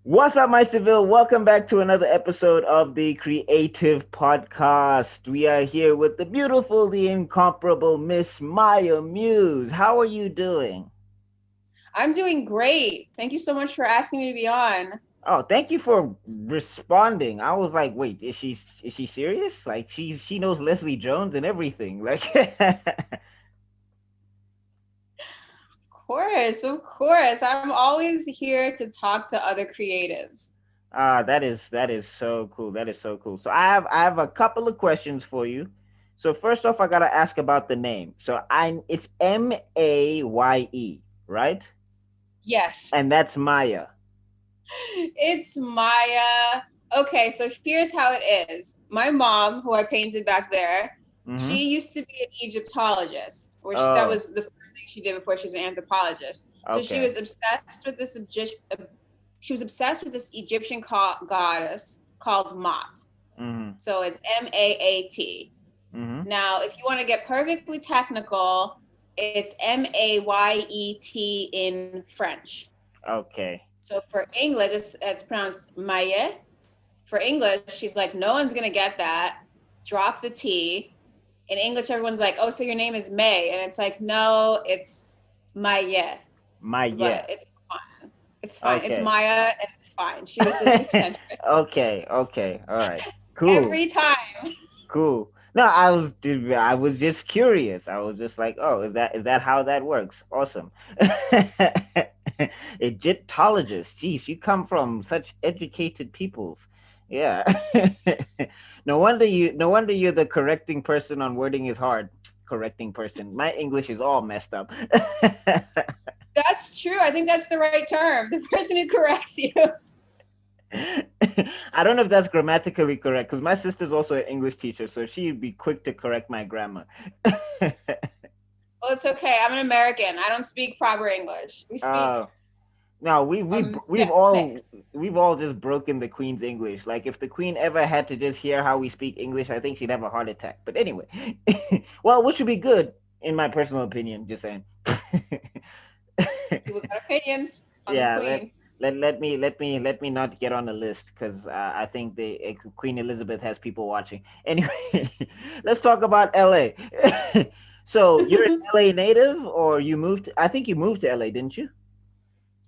What's up, Meisterville? Welcome back to another episode of the Creative Podcast. We are here with the beautiful, the incomparable Miss Maya Muse. How are you doing? I'm doing great. Thank you so much for asking me to be on. Oh, thank you for responding. I was like, wait, is she serious? Like she knows Leslie Jones and everything. Like Of course. I'm always here to talk to other creatives. that is so cool. That is so cool. So I have a couple of questions for you. So first off, I gotta ask about the name. So it's Maye, right? Yes, And that's Maya. it's Maya. Okay, so here's how it is. My mom, who I painted back there, Mm-hmm. she used to be an Egyptologist, which that Oh, was the first thing she did before she was an anthropologist. So she okay. was obsessed with she was obsessed with this Egyptian goddess called Mot. Mm-hmm. So it's Maat. Mm-hmm. Now, if you want to get perfectly technical, it's Mayet in French. Okay. So for English, it's pronounced Maye. For English, she's like, no one's going to get that. Drop the T. In English, everyone's like, oh, so your name is May. And it's like, no, it's Maye. Maya. But it's fine. It's fine. It's Okay. Maya and it's fine. She was just eccentric. Okay. Okay. All right. Cool. Every time. Cool. No, I was just curious. I was just like, oh, is that how that works? Awesome. Egyptologist. Jeez, you come from such educated peoples. Yeah. No wonder you're the correcting person on wording is hard. Correcting person. My English is all messed up. That's true. I think that's the right term. The person who corrects you. I don't know if that's grammatically correct because my sister's also an English teacher, so she'd be quick to correct my grammar. Well, it's okay. I'm an American. I don't speak proper English. We speak uh, no, we we we've mixed. all just broken the Queen's English. Like if the Queen ever had to just hear how we speak English, I think she'd have a heart attack. But anyway, well, which would be good in my personal opinion. Just saying. People got opinions on the Yeah, let Queen. let me not get on the list because I think the Queen Elizabeth has people watching. Anyway, let's talk about LA. So you're an LA native, or you moved? I think you moved to LA, didn't you?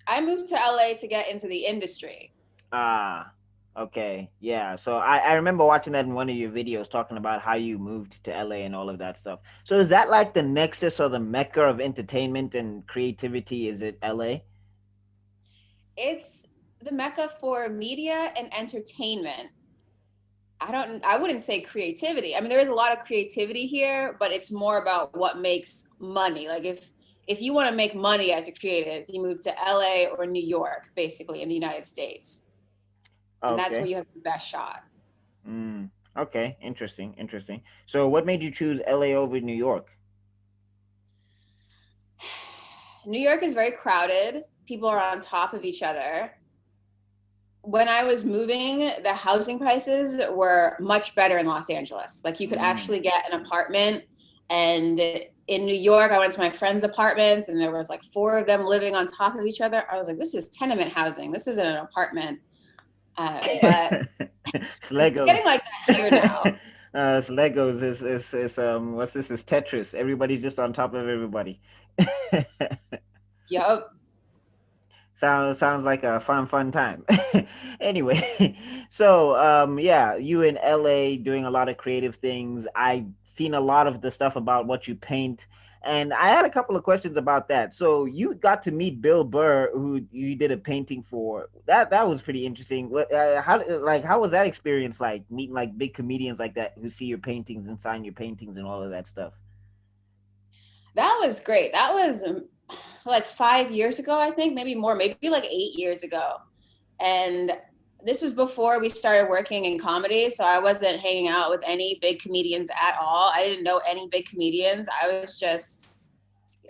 I moved to LA to get into the industry. Ah, okay, yeah. So I remember watching that in one of your videos talking about how you moved to LA and all of that stuff. So is that like the nexus or the mecca of entertainment and creativity? Is it LA? It's the mecca for media and entertainment. I wouldn't say creativity. I mean, there is a lot of creativity here, but it's more about what makes money. Like if you want to make money as a creative, you move to LA or New York, basically in the United States. And that's where Okay. you have the best shot. Mm, okay, interesting, interesting. So, what made you choose LA over New York? New York is very crowded. People are on top of each other. When I was moving, the housing prices were much better in Los Angeles. Like you could Mm, actually get an apartment. And in New York, I went to my friend's apartments and there was like four of them living on top of each other. I was like, this is tenement housing. This isn't an apartment. But it's it's Legos. getting like that here now. It's Legos. Is what's this? Is Tetris? Everybody's just on top of everybody. Yup. Sounds like a fun time. Anyway, so yeah, you in LA doing a lot of creative things. I've seen a lot of the stuff about what you paint, and I had a couple of questions about that. So you got to meet Bill Burr, who you did a painting for. That was pretty interesting. How was that experience like meeting like big comedians like that who see your paintings and sign your paintings and all of that stuff? That was great. That was like 5 years ago, I think, maybe more, maybe like 8 years ago. And this was before we started working in comedy. So I wasn't hanging out with any big comedians at all. I didn't know any big comedians. I was just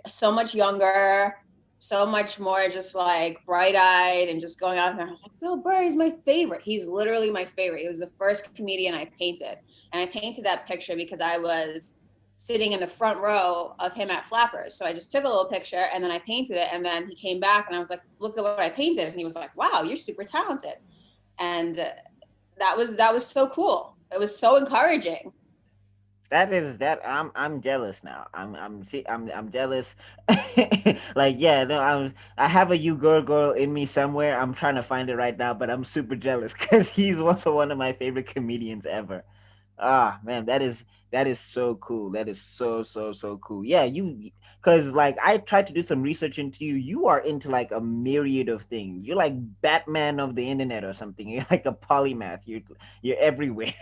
so much younger, so much more just like bright eyed and just going out there. I was like, Bill Burr is my favorite. He's literally my favorite. He was the first comedian I painted. And I painted that picture because I was sitting in the front row of him at Flappers. So I just took a little picture and then I painted it. And then he came back and I was like, look at what I painted. And he was like, wow, you're super talented. And that was so cool. It was so encouraging. That is that I'm jealous now. I'm jealous. Like yeah, no, I have a you girl in me somewhere. I'm trying to find it right now, but I'm super jealous because he's also one of my favorite comedians ever. Ah, man, that is so cool. That is so cool. Yeah, you because like I tried to do some research into you. You are into like a myriad of things. You're like Batman of the internet or something. You're like a polymath. You're everywhere.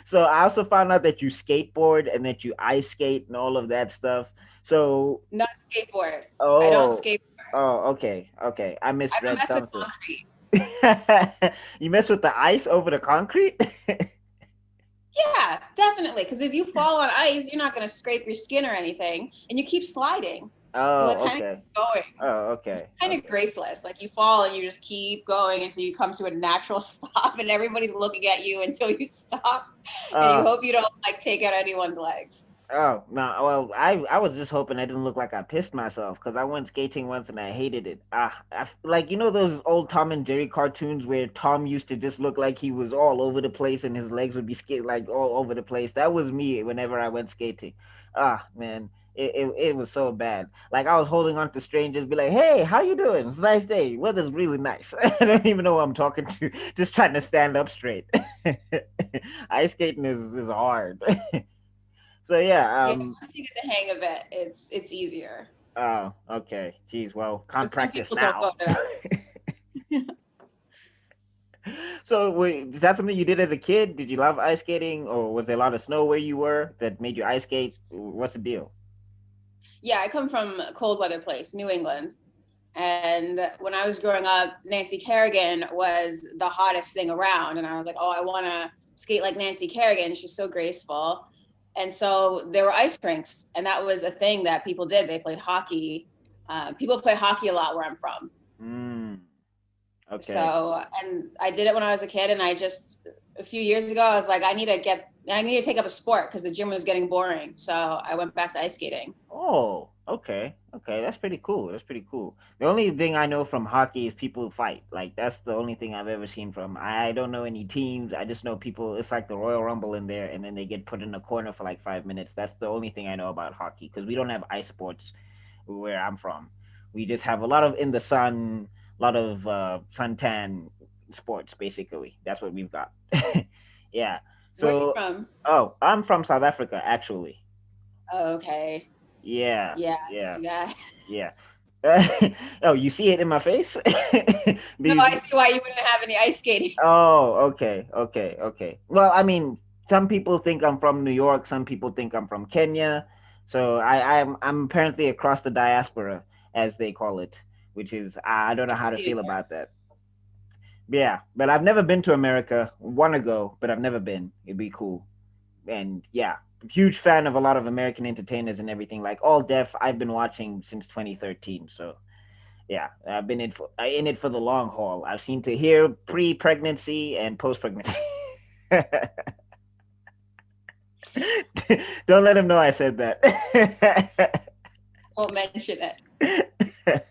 So I also found out that you skateboard and that you ice skate and all of that stuff. So Not skateboard. I don't oh skateboard. okay. I I don't misread mess with something. concrete. You mess with the ice over the concrete? Yeah, definitely. Because if you fall on ice, you're not going to scrape your skin or anything, and you keep sliding. You like Oh, kind of okay. keep going. Oh, It's okay. kind of Okay. graceless. Like you fall and you just keep going until you come to a natural stop, and everybody's looking at you until you stop, and you Oh, hope you don't like take out anyone's legs. oh, no. Well, I was just hoping I didn't look like I pissed myself because I went skating once and I hated it. Like those old Tom and Jerry cartoons where Tom used to just look like he was all over the place and his legs would be skate like all over the place. That was me whenever I went skating. Man. It was so bad. Like I was holding on to strangers, be like, "Hey, how you doing? It's a nice day. Weather's really nice." I don't even know who I'm talking to. Just trying to stand up straight. Ice skating is hard. So yeah, Yeah, once you get the hang of it, it's easier. oh, okay. Geez, well, can't But some practice people don't now. go to that. So wait, is that something you did as a kid? Did you love ice skating, or was there a lot of snow where you were that made you ice skate? What's the deal? Yeah, I come from a cold weather place, New England. And when I was growing up, Nancy Kerrigan was the hottest thing around. And I was like, oh, I want to skate like Nancy Kerrigan. She's so graceful. And so there were ice rinks. And that was a thing that people did. They played hockey. People play hockey a lot where I'm from. Mm, okay. So, and I did it when I was a kid. And I just, a few years ago, I was like, I need to take up a sport because the gym was getting boring. So I went back to ice skating. Oh, okay. That's pretty cool. That's pretty cool. The only thing I know from hockey is people fight. Like that's the only thing I've ever seen from. I don't know any teams. I just know people. It's like the Royal Rumble in there, and then they get put in a corner for like 5 minutes. That's the only thing I know about hockey because we don't have ice sports where I'm from. We just have a lot of in the sun, a lot of suntan sports. Basically, that's what we've got. Yeah. Where are you So, from? oh, I'm from South Africa, actually. Oh, okay. Yeah, Yeah, I yeah, see that. yeah. Oh, you see it in my face? No, I These. see why you wouldn't have any ice skating. Oh, okay. Well, I mean, some people think I'm from New York. Some people think I'm from Kenya. So I'm apparently across the diaspora, as they call it, which is I don't know how to See feel it. about that. Yeah, but I've never been to America. Want to go, but I've never been. It'd be cool. And yeah, huge fan of a lot of American entertainers and everything. Like All Def, I've been watching since 2013. So yeah, I've been in it for the long haul. I've seen to hear pre-pregnancy and post-pregnancy. Don't let him know I said that. Won't mention it.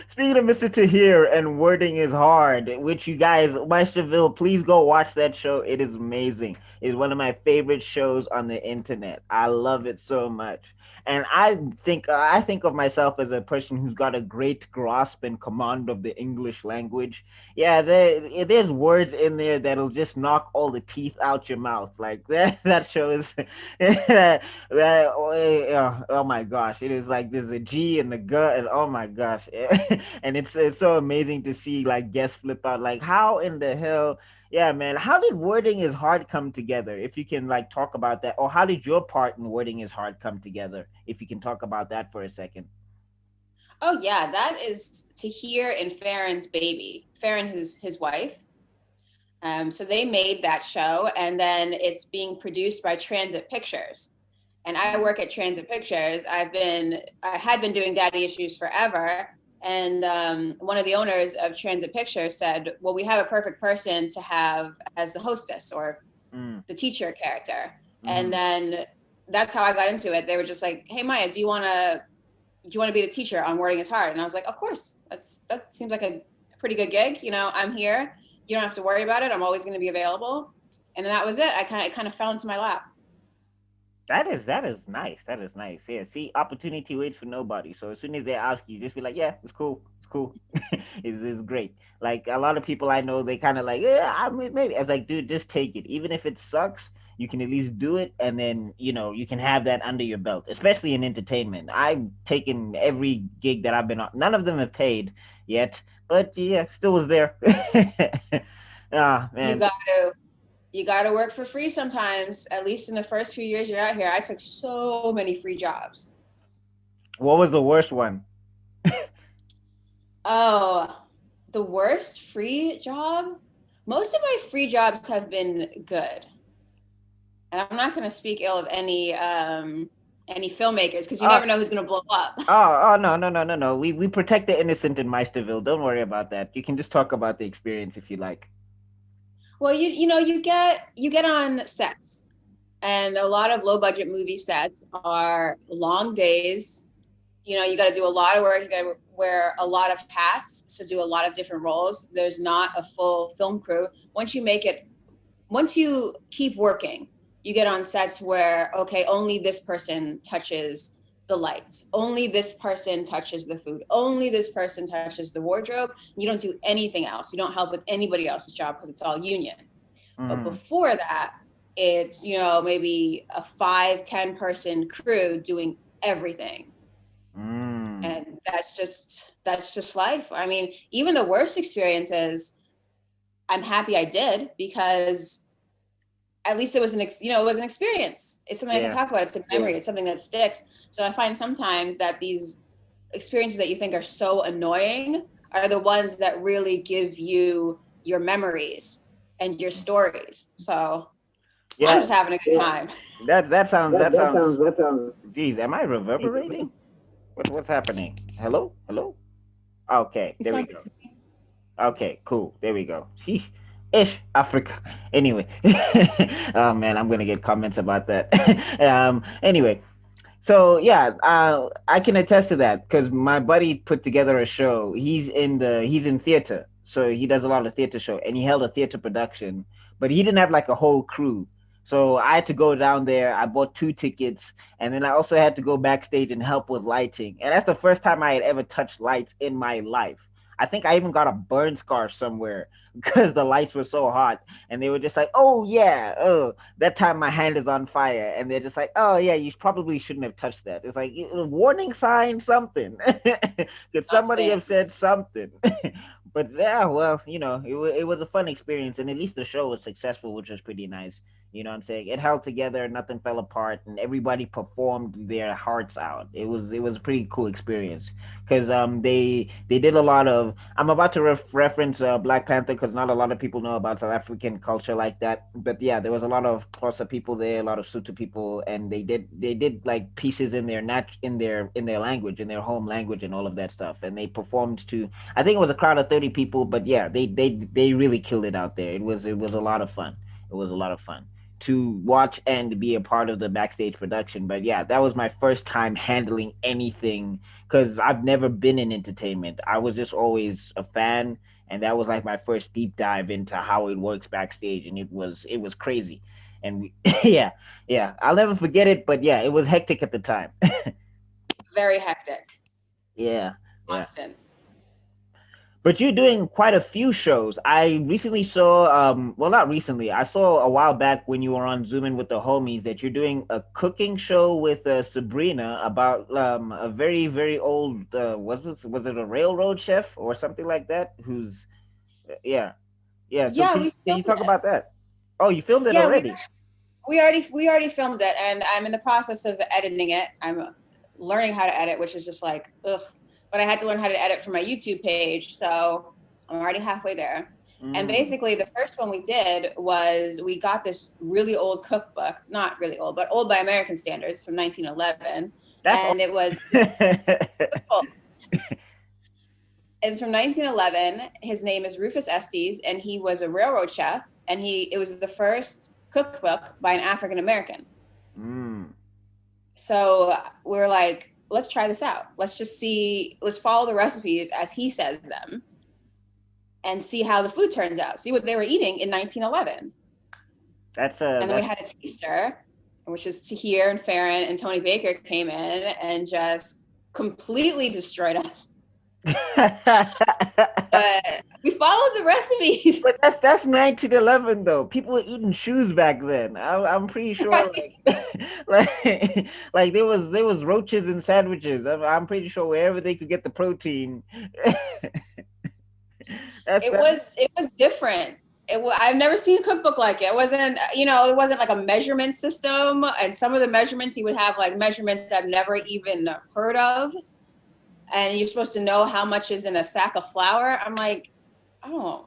Speaking of Mr. Tahir and Wording is Hard, which you guys, Meisterville, please go watch that show. It is amazing. It's one of my favorite shows on the internet. I love it so much. And I think of myself as a person who's got a great grasp and command of the English language. Yeah, there's words in there that'll just knock all the teeth out your mouth. Like that show is oh my gosh, it is like there's a G and the G and oh my gosh, and it's so amazing to see like guests flip out. Like how in the hell, yeah, man, how did Wording is Hard come together? If you can like talk about that, or how did your part in Wording is Hard come together? If you can talk about that for a second. Oh yeah, that is Tahir and Farron's baby. Farron, his wife. So they made that show, and then it's being produced by Transit Pictures. And I work at Transit Pictures. I had been doing daddy issues forever, and one of the owners of Transit Pictures said, "Well, we have a perfect person to have as the hostess or Mm, the teacher character." And Mm-hmm. then that's how I got into it. They were just like, "Hey Maya, do you want to be the teacher on Wording is Hard?" And I was like, "Of course. That seems like a pretty good gig. I'm here. You don't have to worry about it. I'm always going to be available." And then that was it. It kind of fell into my lap. That is nice. That is nice. Yeah. See, opportunity waits for nobody. So as soon as they ask you, just be like, yeah, it's cool. It's cool. It's great. Like a lot of people I know, they kind of like, yeah, I mean, maybe. I was like, dude, just take it. Even if it sucks, you can at least do it, and then you can have that under your belt. Especially in entertainment, I've taken every gig that I've been on. None of them have paid yet, but yeah, still was there. Ah, You man. got to you got to work for free sometimes. At least in the first few years you're out here, I took so many free jobs. What was the worst one? Oh, the worst free job? Most of my free jobs have been good. And I'm not going to speak ill of any filmmakers because you Uh, never know who's going to blow up. oh, no, no, no, no, no. We protect the innocent in Meisterville. Don't worry about that. You can just talk about the experience if you like. Well, you get on sets, and a lot of low budget movie sets are long days. You got to do a lot of work. You got to wear a lot of hats, so do a lot of different roles. There's not a full film crew. Once you keep working, you get on sets where, okay, only this person touches the lights, only this person touches the food, only this person touches the wardrobe. You don't do anything else. You don't help with anybody else's job because it's all union. But Mm, before that, it's maybe a 5-10 person crew doing everything. mm. And that's just life. I mean, even the worst experiences, I'm happy I did, because at least it was an experience. It's something I can Yeah, talk about. It's a memory. It's something that sticks. So I find sometimes that these experiences that you think are so annoying are the ones that really give you your memories and your stories. So I'm yeah. just having a good time. That sounds. Geez, am I reverberating? What's happening? Hello, hello. Okay, It's there we not. go. Okay, cool. There we go. Sheesh. Ish, Africa. Anyway, oh man, I'm gonna get comments about that. Anyway, so yeah, I can attest to that because my buddy put together a show. He's in theater, so he does a lot of theater show, and he held a theater production, but he didn't have like a whole crew. So I had to go down there. I bought 2 tickets, and then I also had to go backstage and help with lighting. And that's the first time I had ever touched lights in my life. I think I even got a burn scar somewhere because the lights were so hot, and they were just like, "Oh yeah, oh, that time my hand is on fire," and they're just like, "Oh yeah, you probably shouldn't have touched that." It's like a warning sign, something. Could somebody Nothing. have said something? But yeah, well, it was a fun experience, and at least the show was successful, which was pretty nice. You know what I'm saying? It held together, nothing fell apart, and everybody performed their hearts out. It was a pretty cool experience because they did a lot of. I'm about to reference Black Panther because not a lot of people know about South African culture like that. But yeah, there was a lot of Xhosa people there, a lot of Sotho people, and they did like pieces in their language, in their home language, and all of that stuff. And they performed to. I think it was a crowd of 30 people, but yeah, they really killed it out there. It was a lot of fun. It was a lot of fun to watch and be a part of the backstage production. But yeah, that was my first time handling anything because I've never been in entertainment. I was just always a fan, and that was like my first deep dive into how it works backstage, and it was crazy. And yeah, yeah, I'll never forget it. But yeah, it was hectic at the time. Very hectic. Yeah, yeah. Constant. But you're doing quite a few shows. I recently saw, well, not recently. I saw a while back when you were on Zooming with the homies that you're doing a cooking show with Sabrina about a very, very old. Was it a railroad chef or something like that? Who's yeah, yeah. So Yeah, can we can you filmed talk it. about that? Oh, you filmed it Yeah, already. we already filmed it, and I'm in the process of editing it. I'm learning how to edit, which is just like ugh. But I had to learn how to edit for my YouTube page, so I'm already halfway there. And Mm, basically, the first one we did was we got this really old cookbook, not really old, but old by American standards, from 1911, that's all. and it was it's from 1911. His name is Rufus Estes, and he was a railroad chef. And it was the first cookbook by an African American. Mm. So we're like, let's try this out. Let's just see, let's follow the recipes as he says them and see how the food turns out. See what they were eating in 1911. And then we had a That's taster, which is Tahir and Farron and Tony Baker came in and just completely destroyed us. But we followed the recipes, But that's 1911 though. People were eating shoes back then. I'm pretty sure right? like there was roaches in sandwiches. I'm pretty sure wherever they could get the protein. That's It that. was different. I've never seen a cookbook like it. It wasn't, you know, it wasn't like a measurement system. And some of the measurements he would have like measurements I've never even heard of. And you're supposed to know how much is in a sack of flour. I'm like, I don't,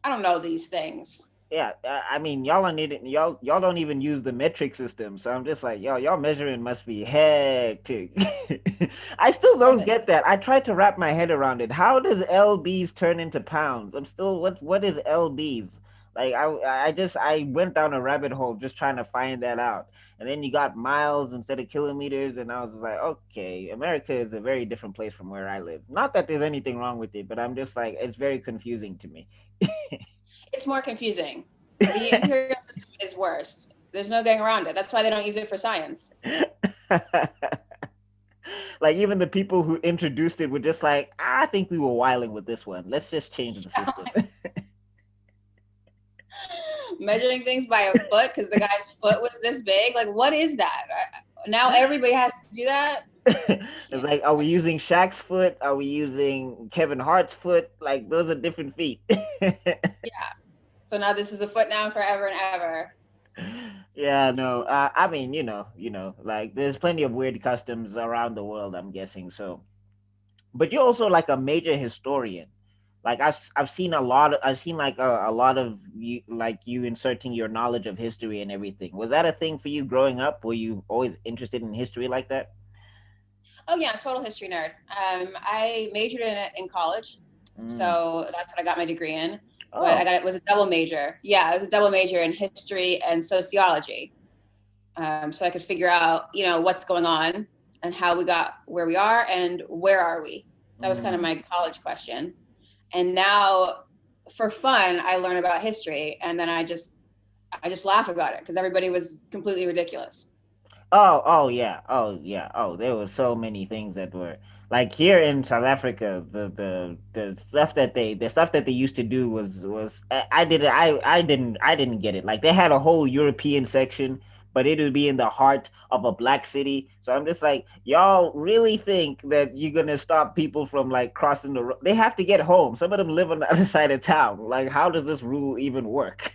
I don't know these things. Yeah, I mean, y'all don't need it. Y'all don't even use the metric system. So I'm just like, y'all measuring must be hectic. I still don't get that. I tried to wrap my head around it. How does lbs turn into pounds? I'm still what is lbs? Like I went down a rabbit hole just trying to find that out. And then you got miles instead of kilometers, and I was just like, okay, America is a very different place from where I live. Not that there's anything wrong with it, but I'm just like, it's very confusing to me. It's more confusing. The imperial system is worse. There's no getting around it. That's why they don't use it for science. Like even the people who introduced it were just like, I think we were wiling with this one. Let's just change the system. Measuring things by a foot because the guy's foot was this big. Like, what is that? Now everybody has to do that. It's like, are we using Shaq's foot? Are we using Kevin Hart's foot? Like those are different feet. Yeah. So now this is a foot now forever and ever. Yeah, no. I mean, like there's plenty of weird customs around the world, I'm guessing. So, but you're also like a major historian. Like I've seen I've seen like a lot of you, like you inserting your knowledge of history and everything. Was that a thing for you growing up? Were you always interested in history like that? Oh yeah, total history nerd. I majored in it in college, Mm. so that's what I got my degree in. But I Oh. got it was a double major. Yeah, it was a double major in history and sociology. So I could figure out, you know, what's going on and how we got where we are and where are we. That was kind of Mm. my college question. And now, for fun, I learn about history, and then I just laugh about it because everybody was completely ridiculous. Oh yeah. Oh yeah. Oh, there were so many things that were like here in South Africa. The stuff that they used to do was I didn't get it. Like they had a whole European section, but it would be in the heart of a black city. So I'm just like, y'all really think that you're gonna stop people from like crossing the road? They have to get home. Some of them live on the other side of town. Like, how does this rule even work?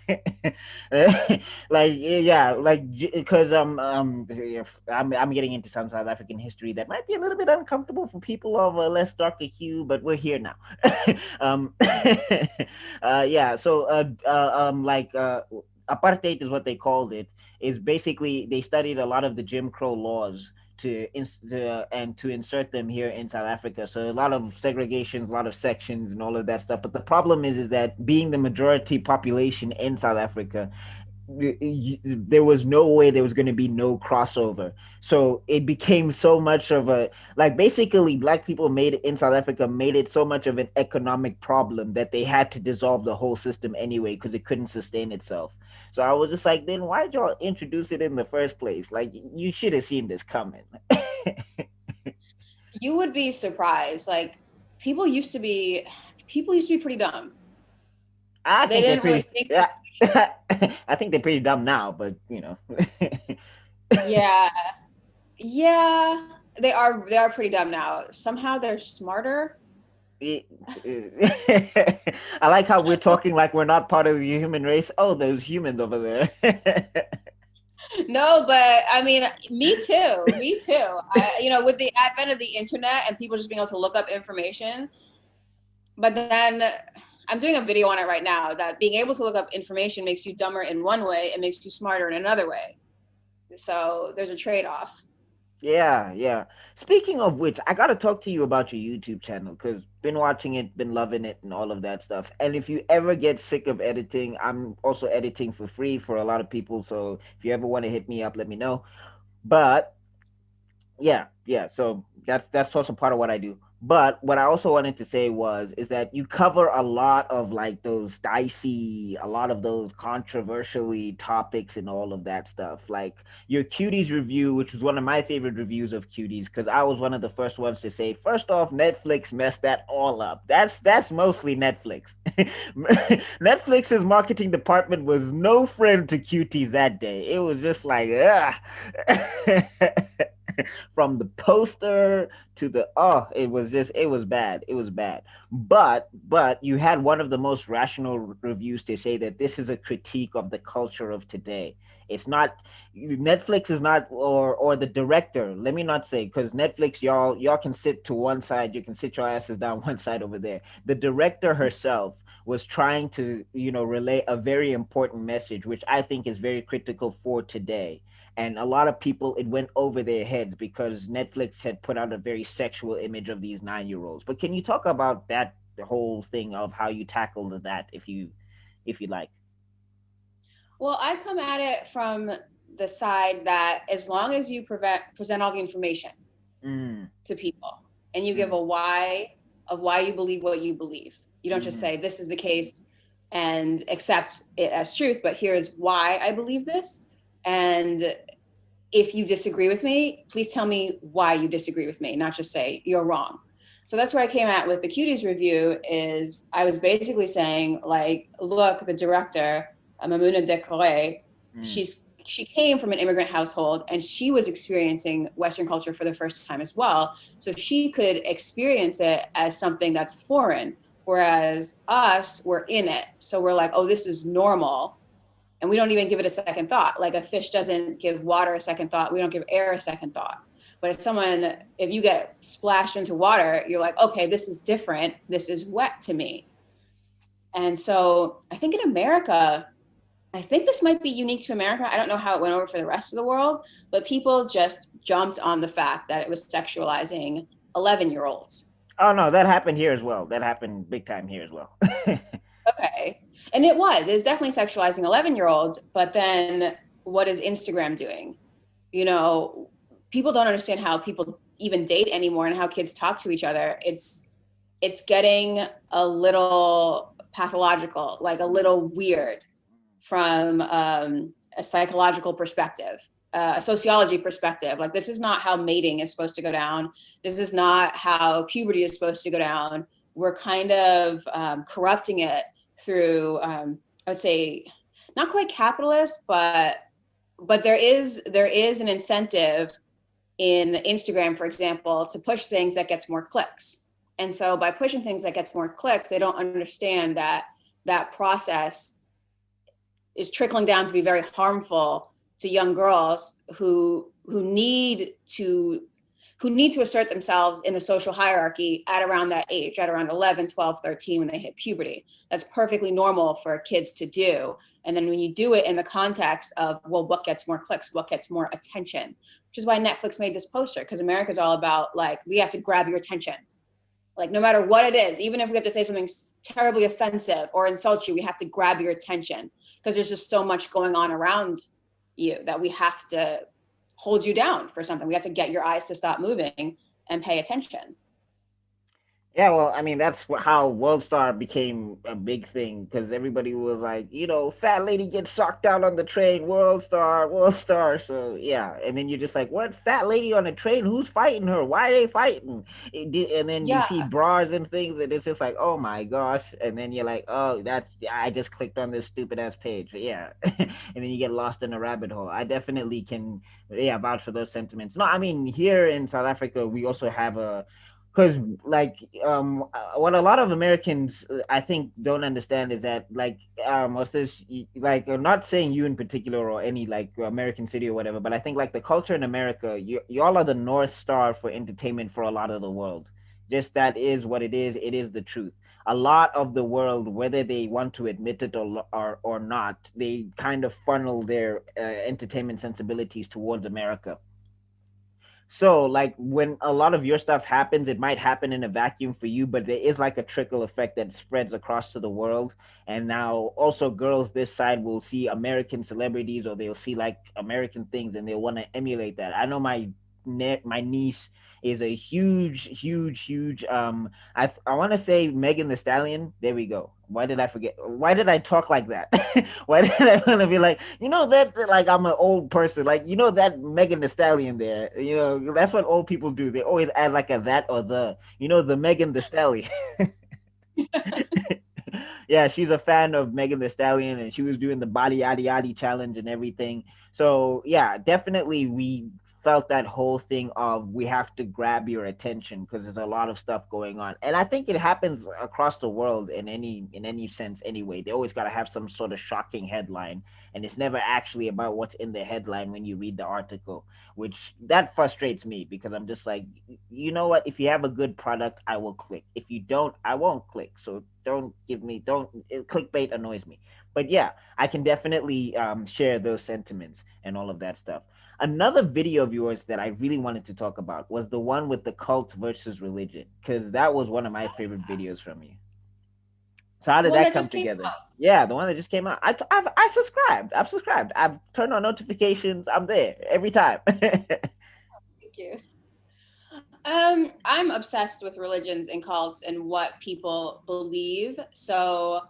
Like yeah, like because I'm getting into some South African history that might be a little bit uncomfortable for people of a less darker hue, but we're here now. um, yeah, so apartheid is what they called it. Is basically they studied a lot of the Jim Crow laws and to insert them here in South Africa. So a lot of segregations, a lot of sections, and all of that stuff. But the problem is that being the majority population in South Africa, there was no way there was going to be no crossover. So it became so much of a, like, basically black people made it in South Africa, made it so much of an economic problem that they had to dissolve the whole system anyway because it couldn't sustain itself. So I was just like, then why'd y'all introduce it in the first place? Like, you should have seen this coming. You would be surprised. Like people used to be people used to be pretty dumb. I They think they're didn't really pretty think. yeah. I think they're pretty dumb now, but Yeah, yeah, they are pretty dumb now. Somehow they're smarter. I like how we're talking like we're not part of the human race. Oh, those humans over there. No, but I mean, me too. Me too. You know, with the advent of the internet and people just being able to look up information, but then I'm doing a video on it right now that being able to look up information makes you dumber in one way and makes you smarter in another way. So there's a trade-off. Yeah, yeah. Speaking of which, I gotta talk to you about your YouTube channel because been watching it, been loving it, and all of that stuff. And if you ever get sick of editing, I'm also editing for free for a lot of people. So if you ever want to hit me up, let me know. But yeah. So that's also part of what I do. But what I also wanted to say was is that you cover a lot of like those dicey, a lot of those controversially topics and all of that stuff. Like your Cuties review, which was one of my favorite reviews of Cuties, because I was one of the first ones to say, first off, Netflix messed that all up. That's mostly Netflix. Netflix's marketing department was no friend to Cuties that day. It was just like, ugh. From the poster to the it was just it was bad. But you had one of the most rational reviews to say that this is a critique of the culture of today. It's not Netflix is not or the director, let me not say, because Netflix, y'all can sit to one side, you can sit your asses down one side over there. The director herself was trying to relay a very important message, which I think is very critical for today. And a lot of people, it went over their heads because Netflix had put out a very sexual image of these 9 year olds. But can you talk about that, the whole thing of how you tackled that, if you like? Well, I come at it from the side that as long as you present all the information Mm, to people and you give mm, a why of why you believe what you believe, you don't just mm, say this is the case and accept it as truth, but here's why I believe this. And if you disagree with me, please tell me why you disagree with me, not just say you're wrong. So that's where I came at with the Cuties review. Is I was basically saying, like, look, the director, Mamouna Decoré, mm. she came from an immigrant household and she was experiencing Western culture for the first time as well. So she could experience it as something that's foreign, whereas us, we're in it. So we're like, oh, this is normal, and we don't even give it a second thought. Like a fish doesn't give water a second thought. We don't give air a second thought. But if you get splashed into water, you're like, okay, this is different. This is wet to me. And so I think in America, I think this might be unique to America. I don't know how it went over for the rest of the world, but people just jumped on the fact that it was sexualizing 11-year-olds. Oh no, that happened here as well. That happened big time here as well. Okay. And it was definitely sexualizing 11-year-olds, but then what is Instagram doing? You know, people don't understand how people even date anymore and how kids talk to each other. It's getting a little pathological, like a little weird from a psychological perspective, a sociology perspective. Like, this is not how mating is supposed to go down. This is not how puberty is supposed to go down. We're kind of corrupting it through, I would say, not quite capitalist, but there is an incentive in Instagram, for example, to push things that gets more clicks. And so by pushing things that gets more clicks, they don't understand that that process is trickling down to be very harmful to young girls who need to assert themselves in the social hierarchy at around that age, at around 11, 12, 13, when they hit puberty. That's perfectly normal for kids to do. And then when you do it in the context of, well, what gets more clicks, what gets more attention, which is why Netflix made this poster, because America's all about, like, we have to grab your attention. Like, no matter what it is, even if we have to say something terribly offensive or insult you, we have to grab your attention because there's just so much going on around you that we have to hold you down for something. We have to get your eyes to stop moving and pay attention. Yeah, well, I mean, that's how World Star became a big thing because everybody was like, fat lady gets socked out on the train, World Star, World Star. So yeah, and then you're just like, what, fat lady on the train? Who's fighting her? Why are they fighting? And then you Yeah. see bras and things, and it's just like, oh my gosh. And then you're like, oh, I just clicked on this stupid ass page. Yeah, and then you get lost in a rabbit hole. I definitely can, yeah, vouch for those sentiments. No, I mean, here in South Africa, we also have a because like what a lot of Americans I think don't understand is that like what's this like I'm not saying you in particular or any like American city or whatever, but I think like the culture in America, y'all are the North Star for entertainment for a lot of the world. Just that is what it is. It is the truth. A lot of the world, whether they want to admit it or not, they kind of funnel their entertainment sensibilities towards America. So, like, when a lot of your stuff happens, it might happen in a vacuum for you, but there is like a trickle effect that spreads across to the world. And now, also, girls this side will see American celebrities, or they'll see like American things, and they'll want to emulate that. I know my niece is a huge. I want to say Megan the Stallion. There we go. Why did I forget? Why did I talk like that? Why did I want to be like, that, like, I'm an old person, like, that Megan the Stallion there, that's what old people do. They always add like a that or the Megan the Stallion. Yeah, she's a fan of Megan the Stallion, and she was doing the body yaddy yaddy challenge and everything. So yeah, definitely we felt that whole thing of we have to grab your attention because there's a lot of stuff going on, and I think it happens across the world in any sense anyway. They always got to have some sort of shocking headline, and it's never actually about what's in the headline when you read the article, which that frustrates me because I'm just like, you know what? If you have a good product, I will click. If you don't, I won't click. So don't clickbait annoys me. But yeah, I can definitely share those sentiments and all of that stuff. Another video of yours that I really wanted to talk about was the one with the cult versus religion, because that was one of my favorite videos from you. So how The did one that that come just came together? out. Yeah, the one that just came out. I subscribed. I've subscribed. I've turned on notifications. I'm there every time. Thank you. I'm obsessed with religions and cults and what people believe. So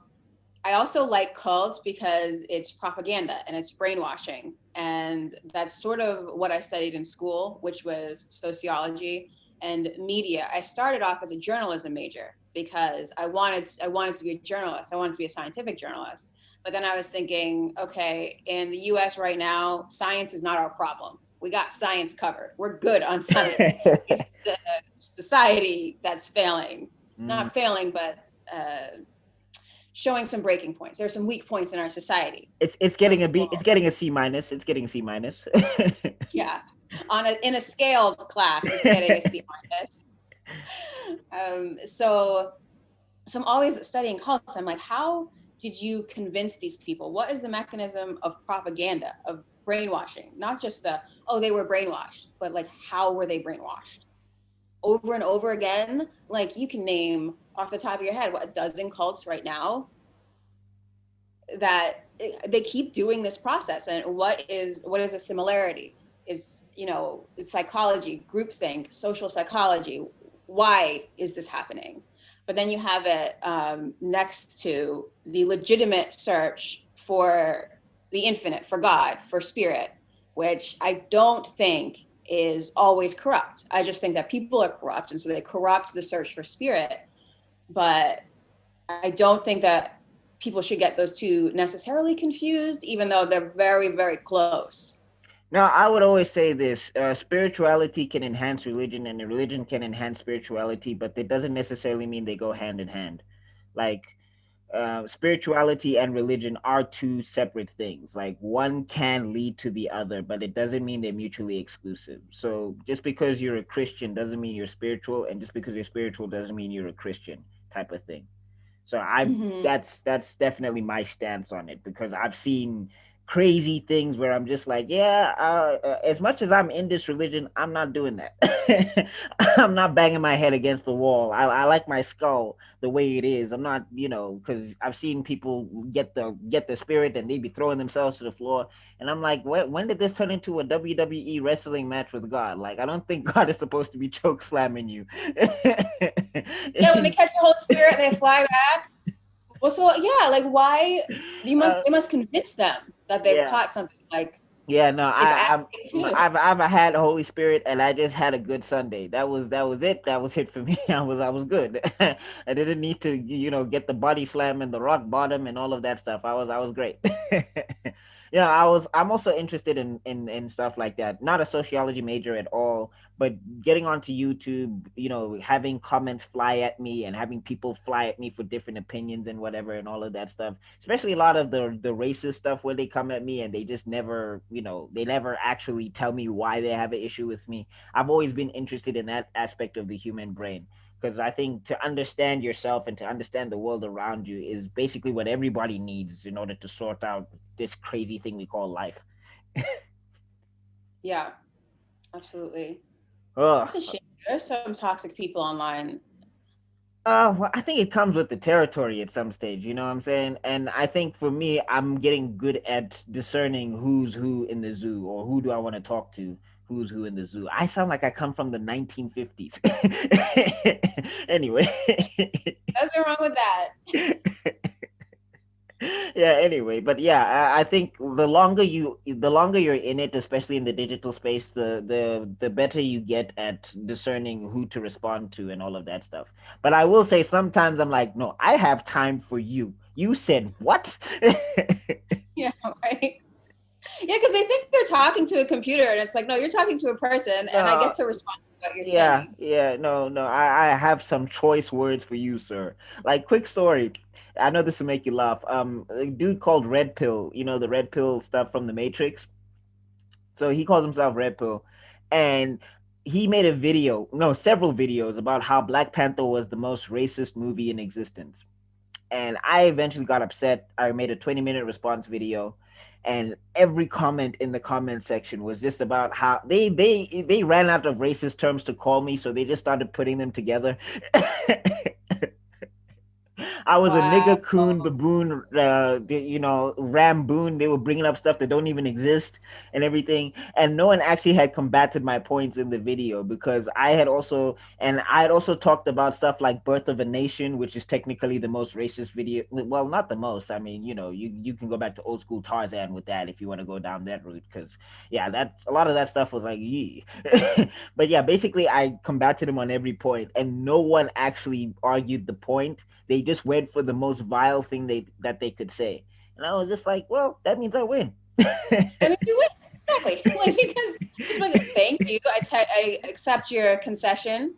I also like cults because it's propaganda and it's brainwashing. And that's sort of what I studied in school, which was sociology and media. I started off as a journalism major because I wanted to be a journalist. I wanted to be a scientific journalist. But then I was thinking, okay, in the US right now, science is not our problem. We got science covered. We're good on science. It's the society that's failing. Mm, Not failing, but showing some breaking points. There are some weak points in our society. it's So getting a B. It's getting a C minus. It's getting a C minus. yeah, on a in a scaled class, it's getting a C minus. So I'm always studying cults. I'm like, how did you convince these people? What is the mechanism of propaganda, of brainwashing? Not just the, oh, they were brainwashed, but like, how were they brainwashed? Over and over again. Like, you can name off the top of your head what, a dozen cults right now that they keep doing this process. And what is a similarity is, psychology, groupthink, social psychology. Why is this happening? But then you have it next to the legitimate search for the infinite, for God, for spirit, which I don't think is always corrupt. I just think that people are corrupt, and so they corrupt the search for spirit. But I don't think that people should get those two necessarily confused, even though they're very, very close. Now, I would always say this: spirituality can enhance religion, and religion can enhance spirituality, but it doesn't necessarily mean they go hand in hand. Like, spirituality and religion are two separate things. Like, one can lead to the other, but it doesn't mean they're mutually exclusive. So just because you're a Christian doesn't mean you're spiritual, and just because you're spiritual doesn't mean you're a Christian, type of thing. So I Mm-hmm. that's definitely my stance on it, because I've seen crazy things where I'm just like, yeah, as much as I'm in this religion, I'm not doing that. I'm not banging my head against the wall. I like my skull the way it is. I'm not, because I've seen people get the spirit and they be throwing themselves to the floor, and I'm like, when did this turn into a WWE wrestling match with God? Like, I don't think God is supposed to be choke slamming you. Yeah, when they catch the Holy Spirit, they fly back. Well, so yeah, like why you must uh, they must convince them that they've yeah. caught something. Like Yeah, no, it's I acting too. I've had the Holy Spirit, and I just had a good Sunday. That was it. That was it for me. I was good. I didn't need to get the body slam and the rock bottom and all of that stuff. I was great. Yeah, I'm also interested in stuff like that. Not a sociology major at all, but getting onto YouTube, having comments fly at me and having people fly at me for different opinions and whatever and all of that stuff. Especially a lot of the racist stuff where they come at me and they just never, they never actually tell me why they have an issue with me. I've always been interested in that aspect of the human brain, because I think to understand yourself and to understand the world around you is basically what everybody needs in order to sort out this crazy thing we call life. Yeah, absolutely. Ugh. That's a shame. There's some toxic people online. Well, I think it comes with the territory at some stage, you know what I'm saying? And I think for me, I'm getting good at discerning who's who in the zoo or who do I want to talk to, who's who in the zoo. I sound like I come from the 1950s. Anyway. Nothing wrong with that. Yeah, anyway, but yeah, I think the longer you're in it, especially in the digital space, the better you get at discerning who to respond to and all of that stuff. But I will say sometimes I'm like, no, I have time for you. You said what? Yeah, right. Yeah, because they think they're talking to a computer, and it's like, no, you're talking to a person, and I get No, to respond to what you're yeah, saying. yeah, no, no. I have some choice words for you, sir. Like, quick story. I know this will make you laugh. A dude called Red Pill, you know, the Red Pill stuff from the Matrix. So he calls himself Red Pill, and he made a video, no, several videos about how Black Panther was the most racist movie in existence. And I eventually got upset. I made a 20-minute response video, and every comment in the comment section was just about how they ran out of racist terms to call me, so they just started putting them together. I was a Wow. nigger coon, baboon, you know, ramboon. They were bringing up stuff that don't even exist and everything. And no one actually had combated my points in the video because I had also talked about stuff like Birth of a Nation, which is technically the most racist video. Well, not the most. I mean, you know, you can go back to old school Tarzan with that if you want to go down that route. Because, yeah, that a lot of that stuff was like, yee. But yeah, basically, I combated him on every point, and no one actually argued the point. They just went for the most vile thing they could say, and I was just like, well, that means I win. I mean, you would exactly like because just like thank you. I accept your concession.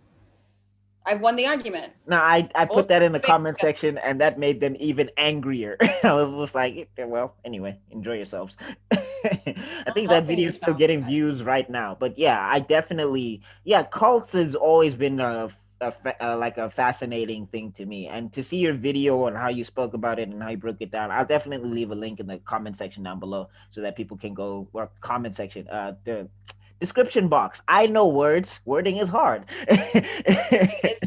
I've won the argument. Now I Old put that in the debate comment skills. section, and that made them even angrier. I was just like, well, anyway, enjoy yourselves. I Not think that helping video is still yourself. getting views right now, but yeah, I definitely, yeah, cults has always been like a fascinating thing to me, and to see your video and how you spoke about it and how you broke it down, I'll definitely leave a link in the comment section down below so that people can go, or comment section, the description box. I know words. Wording is hard. It's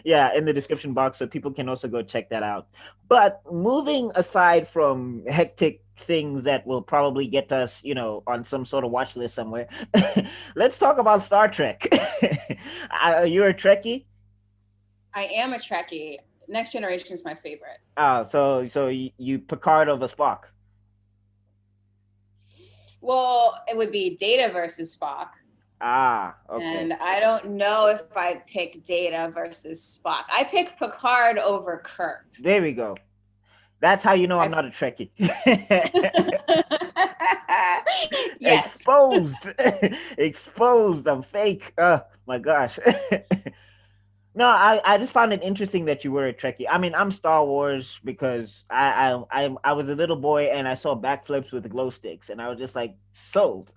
Yeah, in the description box so people can also go check that out. But moving aside from hectic things that will probably get us, you know, on some sort of watch list somewhere, let's talk about Star Trek. You're a Trekkie? I am a Trekkie. Next Generation is my favorite. So you Picard over Spock. Well, it would be Data versus Spock. Okay. And I don't know if I pick Data versus Spock. I pick Picard over Kirk. There we go. That's how you know I'm I not a Trekkie. yes. Exposed. Exposed. I'm fake. Oh my gosh. No, I just found it interesting that you were a Trekkie. I mean, I'm Star Wars because I was a little boy and I saw backflips with glow sticks and I was just like sold.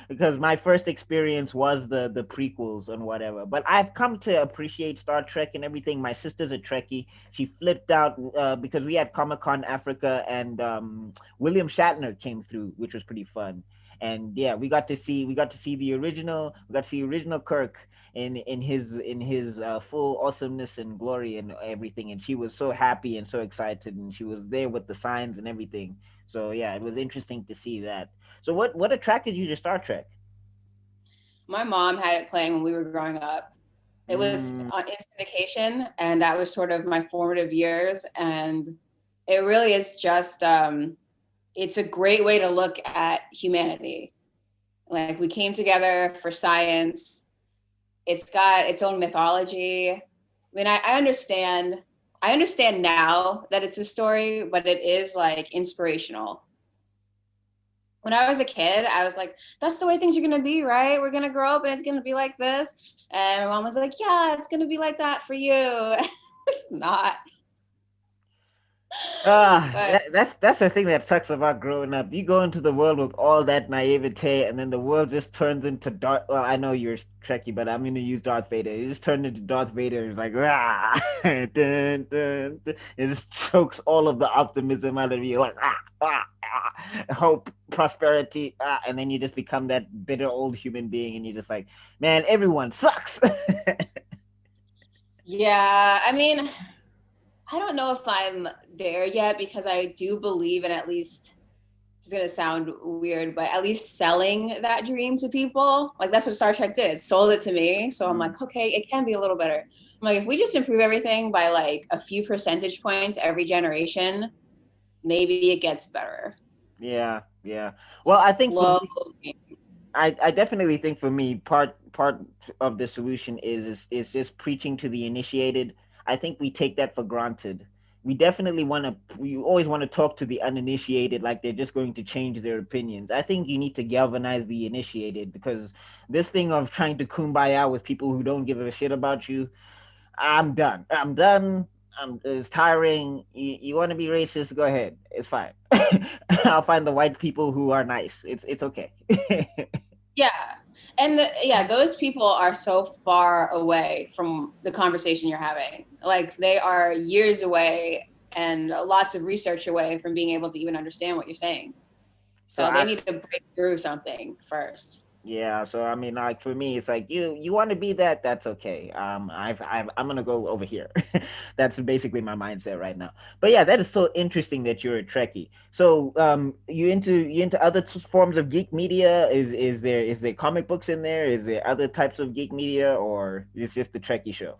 Because my first experience was the prequels and whatever. But I've come to appreciate Star Trek and everything. My sister's a Trekkie. She flipped out because we had Comic-Con Africa and William Shatner came through, which was pretty fun. And yeah, we got to see the original, we got to see original Kirk in his full awesomeness and glory and everything, and she was so happy and so excited, and she was there with the signs and everything. So yeah, it was interesting to see that. So what attracted you to Star Trek? My mom had it playing when we were growing up. It was Mm, in syndication, and that was sort of my formative years. And it really is just, it's a great way to look at humanity. Like we came together for science. It's got its own mythology. I mean, I understand now that it's a story, but it is like inspirational. When I was a kid, I was like, that's the way things are going to be, right? We're going to grow up and it's going to be like this. And my mom was like, yeah, it's going to be like that for you. It's not. But That's the thing that sucks about growing up. You go into the world with all that naivete, and then the world just turns into Darth. Well, I know you're Trekkie, but I'm gonna use Darth Vader. It just turned into Darth Vader. It's like dun, dun, dun. It just chokes all of the optimism out of you, like hope, prosperity, and then you just become that bitter old human being, and you're just like, man, everyone sucks. yeah, I mean, I don't know if I'm there yet because I do believe in at least, it's going to sound weird, but at least selling that dream to people. Like that's what Star Trek did. It sold it to me. So I'm Mm, like, okay, it can be a little better. I'm like, if we just improve everything by like a few percentage points every generation, maybe it gets better. yeah, yeah. Well, I think for me, Slowly. I definitely think for me part of the solution is just preaching to the initiated. I think we take that for granted. We always want to talk to the uninitiated like they're just going to change their opinions. I think you need to galvanize the initiated because this thing of trying to kumbaya with people who don't give a shit about you, I'm done. I'm done. It's tiring. You want to be racist? Go ahead. It's fine. I'll find the white people who are nice. It's okay. Yeah. And yeah, those people are so far away from the conversation you're having. Like they are years away and lots of research away from being able to even understand what you're saying. So So they I need to break through something first. Yeah, so I mean, like for me, it's like you want to be that, that's okay. I'm gonna go over here. That's basically my mindset right now. But yeah, that is so interesting that you're a Trekkie. So you into other forms of geek media? Is there comic books in there? Is there other types of geek media, or it's just the Trekkie show?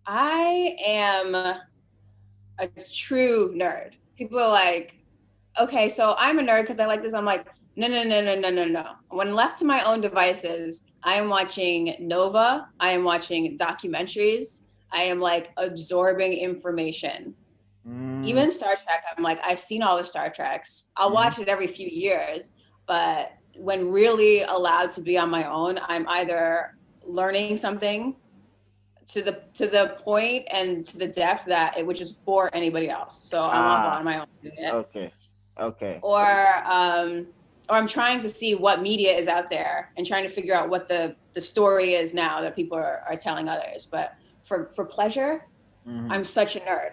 I am a true nerd. People are like, okay, so I'm a nerd because I like this. I'm like, no, no, no, no, no, no, no. When left to my own devices, I am watching Nova. I am watching documentaries. I am like absorbing information. Mm, Even Star Trek, I'm like, I've seen all the Star Treks. I'll mm, watch it every few years, but when really allowed to be on my own, I'm either learning something to the point and to the depth that it would just bore anybody else. So I'm off ah, on my own doing it. okay, okay. Or or I'm trying to see what media is out there and trying to figure out what the story is now that people are telling others. But for pleasure, Mm-hmm. I'm such a nerd.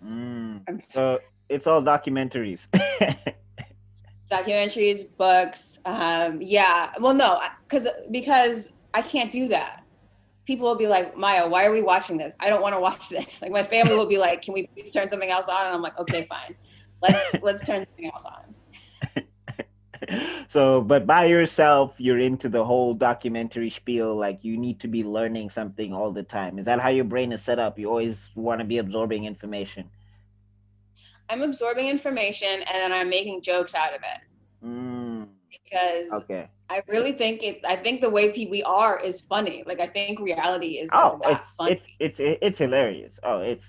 Mm. I'm So it's all documentaries. documentaries, books. Yeah. Well, no, because I can't do that. People will be like, Maya, why are we watching this? I don't want to watch this. Like my family will be like, can we please turn something else on? And I'm like, okay, fine. Let's turn something else on. So, but by yourself, you're into the whole documentary spiel. Like you need to be learning something all the time. Is that how your brain is set up? You always want to be absorbing information. I'm absorbing information and then I'm making jokes out of it Mm, because okay. I think the way we are is funny. Like I think reality is like Oh, that funny. it's hilarious. Oh, it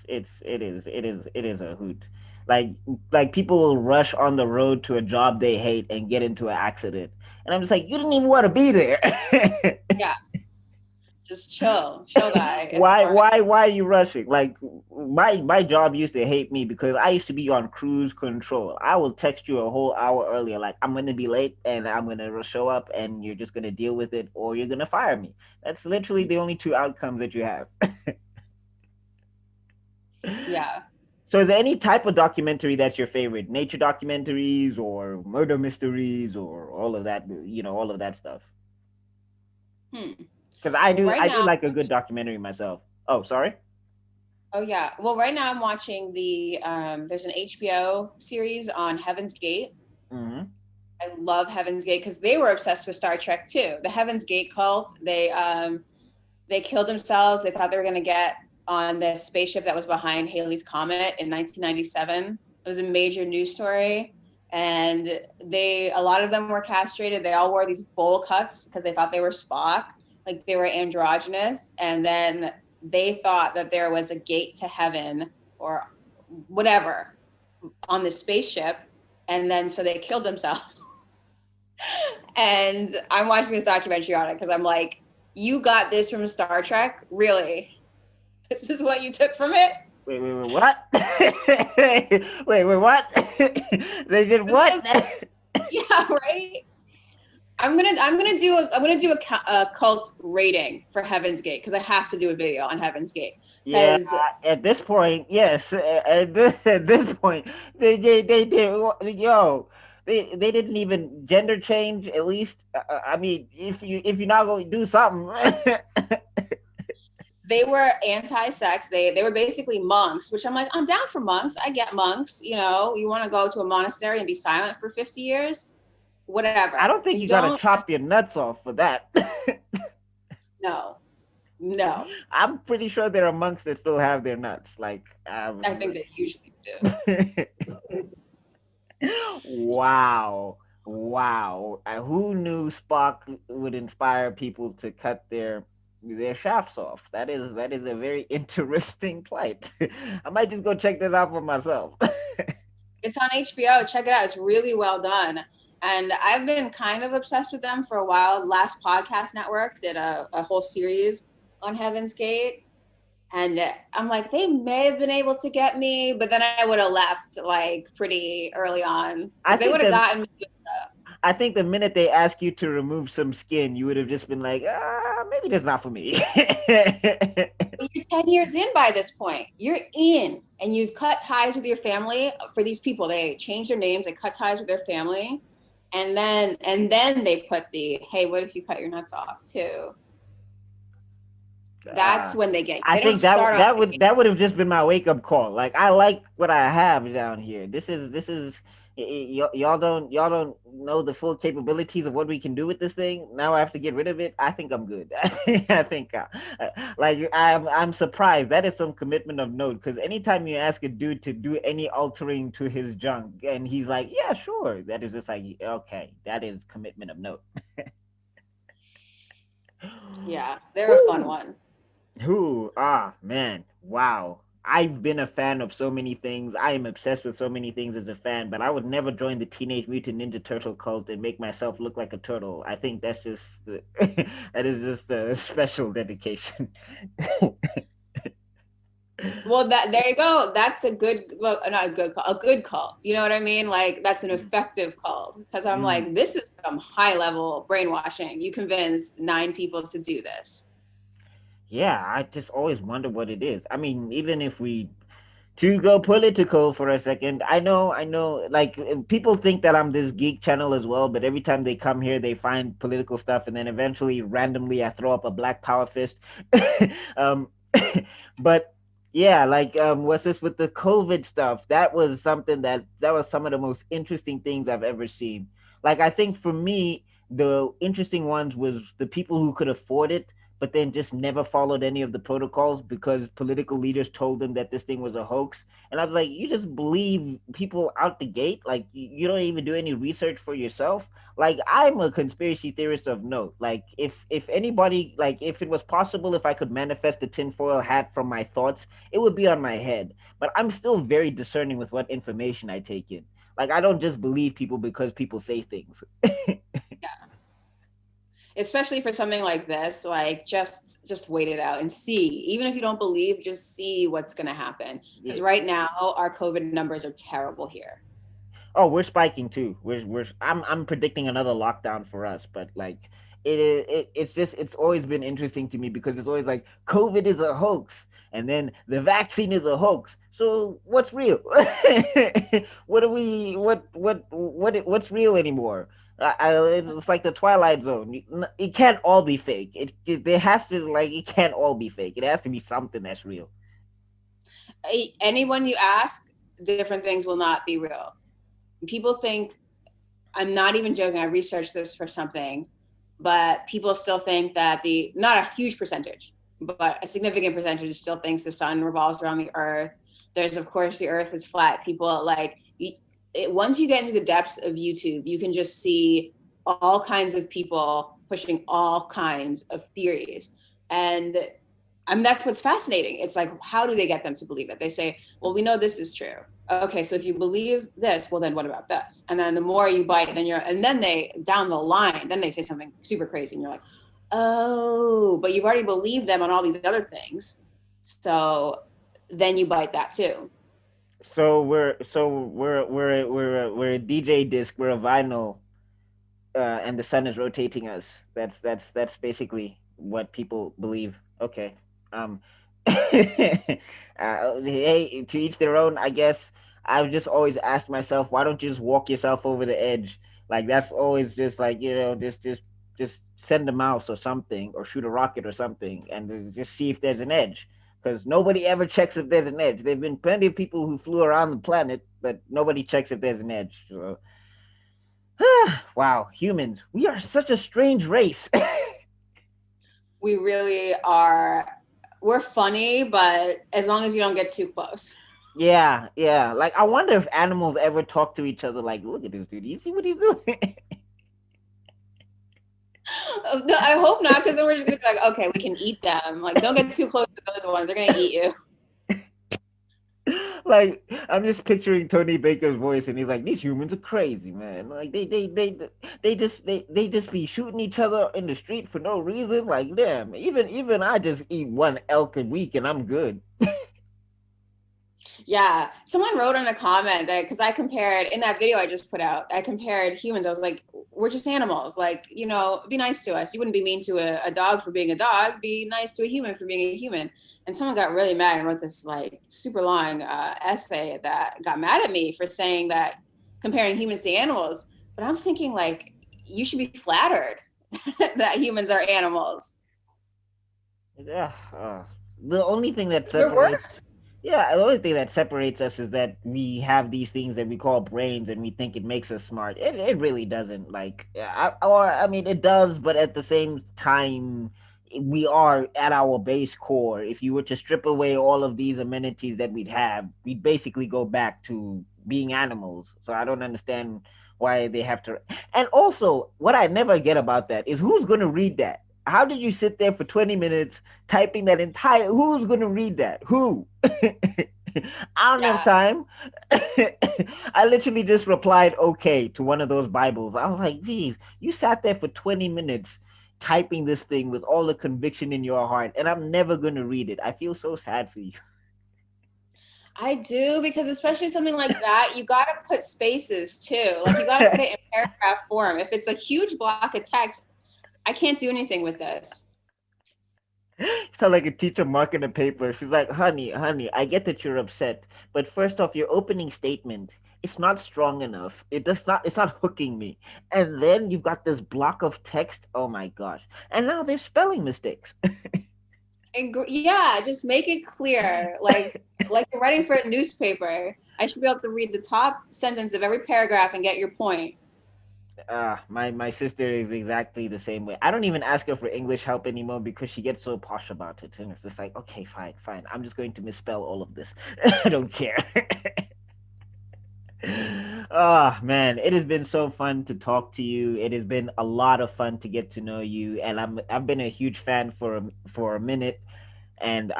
is a hoot. Like like people will rush on the road to a job they hate and get into an accident, and I'm just like, you didn't even want to be there. Yeah, just chill, guy. It's why fine. why why are you rushing? Like my job used to hate me because I used to be on cruise control. I will text you a whole hour earlier, like I'm gonna be late and I'm gonna show up and you're just gonna deal with it or you're gonna fire me. That's literally the only two outcomes that you have. Yeah. So is there any type of documentary that's your favorite? Nature documentaries or murder mysteries or all of that, all of that stuff? Hmm. Because Well, right I do now, like a good documentary myself. Oh, sorry. oh yeah. Well, right now I'm watching there's an HBO series on Heaven's Gate. Mm-hmm. I love Heaven's Gate because they were obsessed with Star Trek too. The Heaven's Gate cult. They killed themselves. They thought they were going to get on the spaceship that was behind Halley's Comet in 1997. It was a major news story, and a lot of them were castrated. They all wore these bowl cuts because they thought they were Spock, like they were androgynous. And then they thought that there was a gate to heaven or whatever on the spaceship, and then so they killed themselves. And I'm watching this documentary on it because I'm like, you got this from Star Trek? Really? This is what you took from it? wait, what? Wait, what? They did This what? was, yeah, right. I'm gonna do a cult rating for Heaven's Gate because I have to do a video on Heaven's Gate Yeah, because at this point, yes. At this point, they did. Yo, they didn't even gender change. At least, I mean, if you're not going to do something, they were anti-sex. They were basically monks, which I'm like, I'm down for monks. I get monks. You know, you want to go to a monastery and be silent for 50 years, I whatever. don't think You you got to don't. chop your nuts off for that. No, no. I'm pretty sure there are monks that still have their nuts. Like, I think they usually do. wow, wow. Who knew Spock would inspire people to cut their shafts off? That is a very interesting plight. I might just go check this out for myself. It's on HBO. Check it out. It's really well done. And I've been kind of obsessed with them for a while. Last Podcast Network did a whole series on Heaven's Gate. And I'm like, they may have been able to get me, but then I would have left like pretty early on I because they think would have the gotten me. I think the minute they ask you to remove some skin, you would have just been like, maybe that's not for me. But you're 10 years in by this point. You're in and you've cut ties with your family. For these people, they change their names, they cut ties with their family. And then they put the, hey, what if you cut your nuts off too? That's uh, when they get you. I They don't think that start off that the would gate. that would have just been my wake up call. Like I like what I have down here. This is y'all don't know the full capabilities of what we can do with this thing. Now I have to get rid of it. I think I'm good. I think like I'm surprised. That is some commitment of note because anytime you ask a dude to do any altering to his junk and he's like, yeah, sure, that is just like okay, that is commitment of note. Yeah, they're a fun Whew. one. Who? Ah, man. Wow. I've been a fan of so many things. I am obsessed with so many things as a fan, but I would never join the Teenage Mutant Ninja Turtle cult and make myself look like a turtle. I think that's just that is just a special dedication. Well, that there you go. That's a good look, not a good call, a good cult. You know what I mean? Like that's an effective cult because I'm Mm. like, this is some high level brainwashing. You convinced 9 people to do this. Yeah, I just always wonder what it is. I mean, even if we to go political for a second. I know, like people think that I'm this geek channel as well, but every time they come here, they find political stuff, and then eventually, randomly, I throw up a black power fist. um, but yeah, like what's this with the COVID stuff? That was something that was some of the most interesting things I've ever seen. Like I think for me, the interesting ones was the people who could afford it but then just never followed any of the protocols because political leaders told them that this thing was a hoax. And I was like, you just believe people out the gate? Like, you don't even do any research for yourself? Like, I'm a conspiracy theorist of note. Like, if anybody, like, if it was possible, if I could manifest a tinfoil hat from my thoughts, it would be on my head. But I'm still very discerning with what information I take in. Like, I don't just believe people because people say things. Especially for something like this, like just wait it out and see. Even if you don't believe, just see what's going to happen. Because Yeah. right now, our COVID numbers are terrible here. Oh, we're spiking too. I'm predicting another lockdown for us, but like it's just it's always been interesting to me because it's always like COVID is a hoax and then the vaccine is a hoax. So what's real? What are we what's real anymore? It's like the Twilight Zone. It can't all be fake. There has to like it can't all be fake. It has to be something that's real. Anyone you ask, different things will not be real. People think, I'm not even joking, I researched this for something, but people still think that not a huge percentage, but a significant percentage still thinks the sun revolves around the earth. There's, of course, the earth is flat. People like, once you get into the depths of YouTube, you can just see all kinds of people pushing all kinds of theories. And that's what's fascinating. It's like, how do they get them to believe it? They say, well, we know this is true. Okay, so if you believe this, well, then what about this? And then the more you bite, and then they, down the line, then they say something super crazy. And you're like, oh, but you've already believed them on all these other things. So then you bite that too. So we're a DJ disc. We're a vinyl, and the sun is rotating us. That's basically what people believe. Okay. Um. Hey, to each their own, I guess. I've just always asked myself, why don't you just walk yourself over the edge? Like that's always just like just send a mouse or something, or shoot a rocket or something, and just see if there's an edge. Because nobody ever checks if there's an edge. There've been plenty of people who flew around the planet, but nobody checks if there's an edge. So wow, humans, we are such a strange race. We really are. We're funny, but as long as you don't get too close. Yeah, yeah. Like I wonder if animals ever talk to each other like, look at this dude. You see what he's doing? No, I hope not, because then we're just gonna be like, okay, we can eat them. Like, don't get too close to those ones; they're gonna eat you. Like I'm just picturing Tony Baker's voice and he's like, these humans are crazy, man. Like they just be shooting each other in the street for no reason. Like, damn, even I just eat one elk a week and I'm good. Yeah, someone wrote in a comment that because I compared in that video I just put out, I compared humans. I was like, we're just animals. Like, be nice to us. You wouldn't be mean to a dog for being a dog. Be nice to a human for being a human. And someone got really mad and wrote this like super long essay that got mad at me for saying that comparing humans to animals. But I'm thinking like you should be flattered that humans are animals. Yeah. The only thing that We're separates worse. Yeah, the only thing that separates us is that we have these things that we call brains, and we think it makes us smart. It really doesn't. Like, I mean, it does, but at the same time, we are at our base core. If you were to strip away all of these amenities that we'd have, we'd basically go back to being animals. So I don't understand why they have to. And also, what I never get about that is who's going to read that? How did you sit there for 20 minutes typing that entire? Who's going to read that? Who? I don't have Yeah. time. I literally just replied okay to one of those Bibles. I was like, geez, you sat there for 20 minutes typing this thing with all the conviction in your heart, and I'm never going to read it. I feel so sad for you. I do, because especially something like that, you got to put spaces too. Like you got to put it in paragraph form. If it's a huge block of text, I can't do anything with this. Sound like a teacher marking a paper. She's like, honey, I get that you're upset, but first off, your opening statement, it's not strong enough. It's not hooking me. And then you've got this block of text. Oh my gosh. And now there's spelling mistakes. And yeah, just make it clear. Like you're writing for a newspaper. I should be able to read the top sentence of every paragraph and get your point. My sister is exactly the same way. I don't even ask her for English help anymore because she gets so posh about it. And it's just like, okay, fine. I'm just going to misspell all of this. I don't care. Oh man, it has been so fun to talk to you. It has been a lot of fun to get to know you, and I've been a huge fan for a minute, and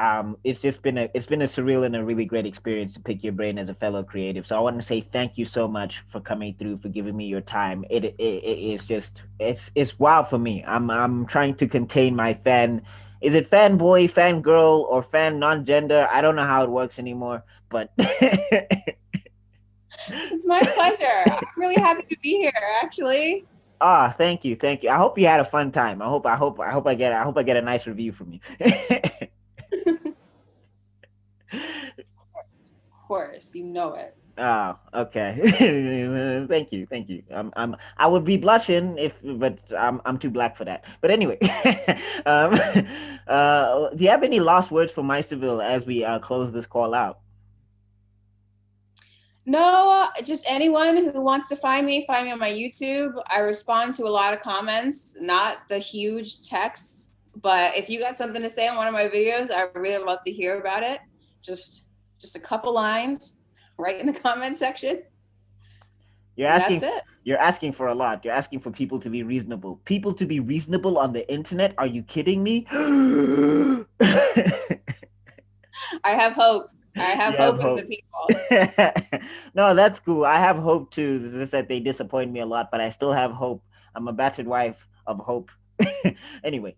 it's been a surreal and a really great experience to pick your brain as a fellow creative. So I want to say thank you so much for coming through, for giving me your time. It is just it's wow for me. I'm trying to contain my fan. Is it fanboy, fangirl, or fan non-gender? I don't know how it works anymore, but It's my pleasure. I'm really happy to be here, actually. thank you. I hope you had a fun time. I hope I get a nice review from you. Of course, you know it. Oh, okay. Thank you. I would be blushing if, but I'm too black for that. But anyway, um, do you have any last words for Meisterville as we close this call out? No, just anyone who wants to find me on my YouTube. I respond to a lot of comments, not the huge texts. But if you got something to say on one of my videos, I really love to hear about it. Just just a couple lines right in the comment section. You're And that's asking, it. you're asking for a lot. You're asking for people to be reasonable. People to be reasonable on the internet? Are you kidding me? I have hope. I have You have hope in the hope. people. No, that's cool. I have hope too. It's just that they disappoint me a lot, but I still have hope. I'm a battered wife of hope. Anyway.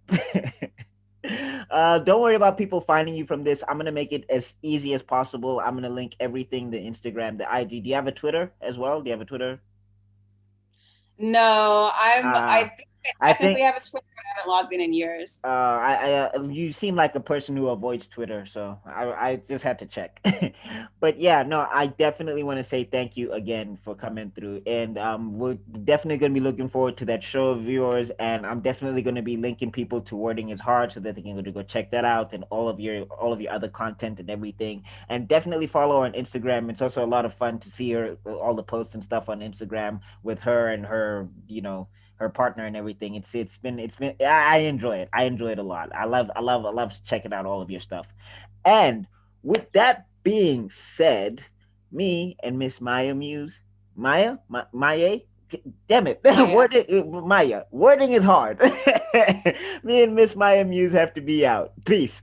Don't worry about people finding you from this. I'm gonna make it as easy as possible. I'm gonna link everything: the Instagram, the IG. Do you have a Twitter as well? Do you have a Twitter? No, Uh, I think I I technically think have a Twitter, but I haven't logged in years. you seem like a person who avoids Twitter, so I just had to check. But yeah, no, I definitely want to say thank you again for coming through, and we're definitely gonna be looking forward to that show of yours, and I'm definitely gonna be linking people to Wording is Hard so that they can go check that out and all of your other content and everything, and definitely follow her on Instagram. It's also a lot of fun to see her all the posts and stuff on Instagram with her and her her partner and everything. It's been I enjoy it. I enjoy it a lot. I love checking out all of your stuff. And with that being said, me and Miss Maya Muse, Maya, damn it, Maya. Maya, wording is hard. Me and Miss Maya Muse have to be out. Peace.